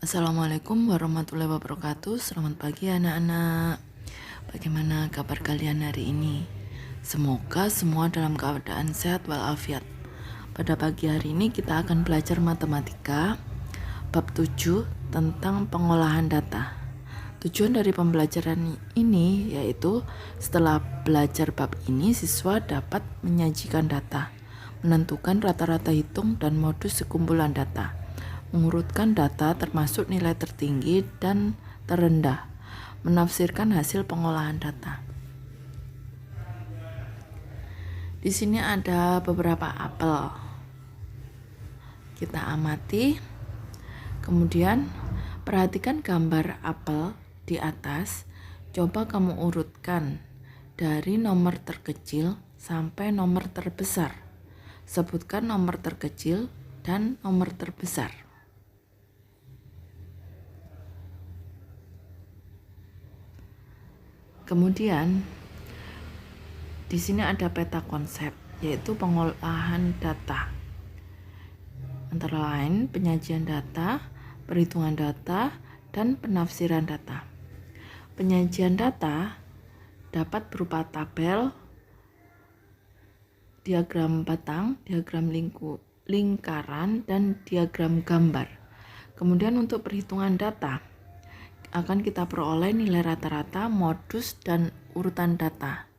Assalamualaikum warahmatullahi wabarakatuh. Selamat pagi anak-anak. Bagaimana kabar kalian hari ini? Semoga semua dalam keadaan sehat walafiat. Pada pagi hari ini kita akan belajar matematika bab 7 tentang pengolahan data. Tujuan dari pembelajaran ini yaitu setelah belajar bab ini siswa dapat menyajikan data, menentukan rata-rata hitung dan modus sekumpulan data, mengurutkan data termasuk nilai tertinggi dan terendah, menafsirkan hasil pengolahan data. Di sini ada beberapa apel. Kita amati. Kemudian perhatikan gambar apel di atas. Coba kamu urutkan dari nomor terkecil sampai nomor terbesar. Sebutkan nomor terkecil dan nomor terbesar. Kemudian di sini ada peta konsep, yaitu pengolahan data. Antara lain penyajian data, perhitungan data, dan penafsiran data. Penyajian data dapat berupa tabel, diagram batang, diagram lingkaran, dan diagram gambar. Kemudian untuk perhitungan data, akan kita peroleh nilai rata-rata, modus, dan urutan data.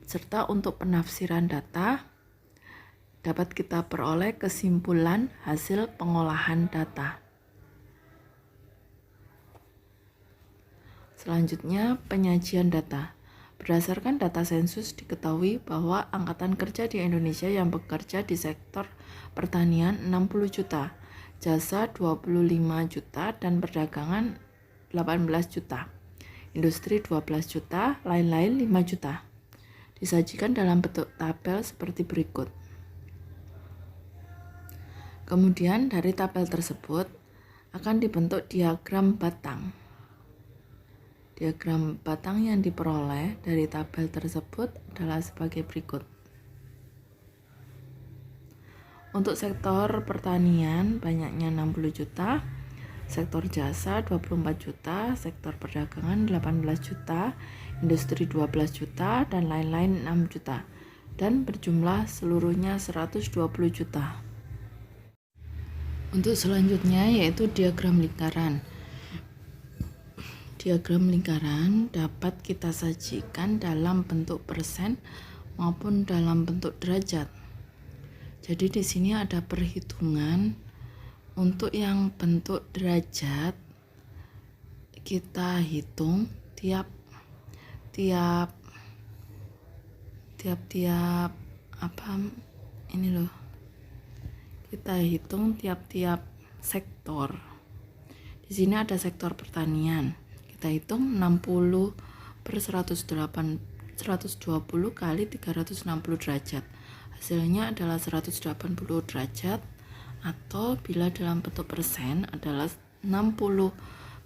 Serta untuk penafsiran data, dapat kita peroleh kesimpulan hasil pengolahan data. Selanjutnya, penyajian data. Berdasarkan data sensus diketahui bahwa angkatan kerja di Indonesia yang bekerja di sektor pertanian 60 juta, jasa 25 juta, dan perdagangan 18 juta. Industri 12 juta, lain-lain 5 juta. Disajikan dalam bentuk tabel seperti berikut. Kemudian dari tabel tersebut akan dibentuk diagram batang. Diagram batang yang diperoleh dari tabel tersebut adalah sebagai berikut. Untuk sektor pertanian banyaknya 60 juta, sektor jasa 24 juta, sektor perdagangan 18 juta, industri 12 juta, dan lain-lain 6 juta, dan berjumlah seluruhnya 120 juta. Untuk selanjutnya yaitu diagram lingkaran. Diagram lingkaran dapat kita sajikan dalam bentuk persen maupun dalam bentuk derajat. Jadi di sini ada perhitungan. Untuk yang bentuk derajat kita hitung tiap kita hitung tiap-tiap sektor. Di sini ada sektor pertanian. Kita hitung 60 per 120 kali 360 derajat. Hasilnya adalah 180 derajat, atau bila dalam bentuk persen adalah 60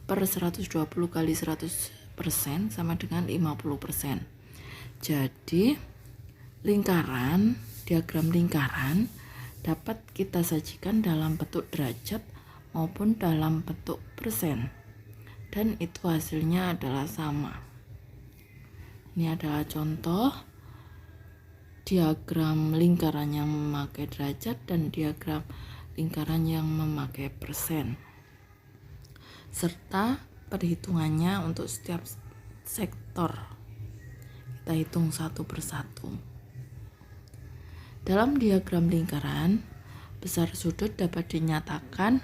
per 120 kali 100% sama dengan 50%. Jadi diagram lingkaran dapat kita sajikan dalam bentuk derajat maupun dalam bentuk persen, dan itu hasilnya adalah sama. Ini adalah contoh diagram lingkaran yang memakai derajat dan diagram lingkaran yang memakai persen, serta perhitungannya untuk setiap sektor. Kita hitung satu persatu. Dalam diagram lingkaran, besar sudut dapat dinyatakan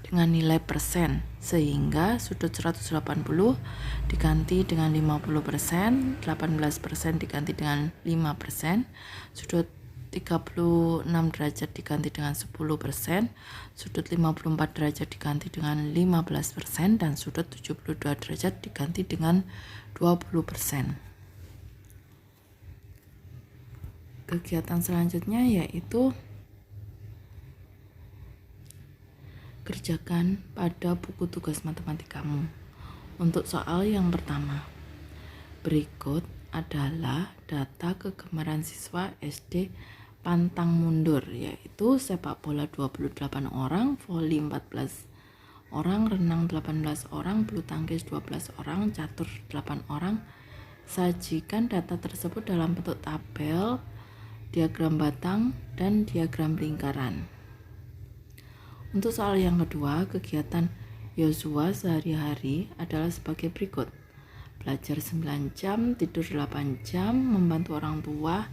dengan nilai persen, sehingga sudut 180 diganti dengan 50%, 18% diganti dengan 5%, sudut 36 derajat diganti dengan 10%, sudut 54 derajat diganti dengan 15%, dan sudut 72 derajat diganti dengan 20%. Kegiatan selanjutnya yaitu kerjakan pada buku tugas matematikamu. Untuk soal yang pertama, berikut adalah data kegemaran siswa SD Pantang Mundur, yaitu sepak bola 28 orang, voli 14 orang, renang 18 orang, bulu tangkis 12 orang, catur 8 orang. Sajikan data tersebut dalam bentuk tabel, diagram batang, dan diagram lingkaran. Untuk soal yang kedua, kegiatan Yosua sehari-hari adalah sebagai berikut. Belajar 9 jam, tidur 8 jam, membantu orang tua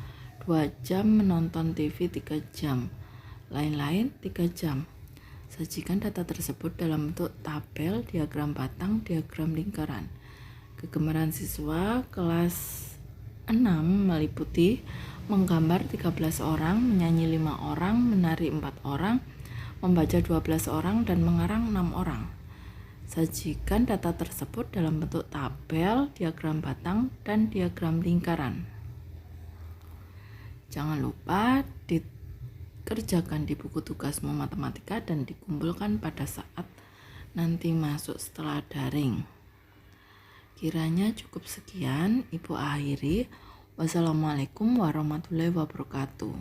2 jam, menonton TV 3 jam, lain-lain 3 jam. Sajikan data tersebut dalam bentuk tabel, diagram batang, diagram lingkaran. Kegemaran siswa kelas 6 meliputi menggambar 13 orang, menyanyi 5 orang, menari 4 orang, membaca 12 orang, dan mengarang 6 orang. Sajikan data tersebut dalam bentuk tabel, diagram batang, dan diagram lingkaran. Jangan lupa dikerjakan di buku tugasmu matematika dan dikumpulkan pada saat nanti masuk setelah daring. Kiranya cukup sekian, Ibu akhiri. Wassalamualaikum warahmatullahi wabarakatuh.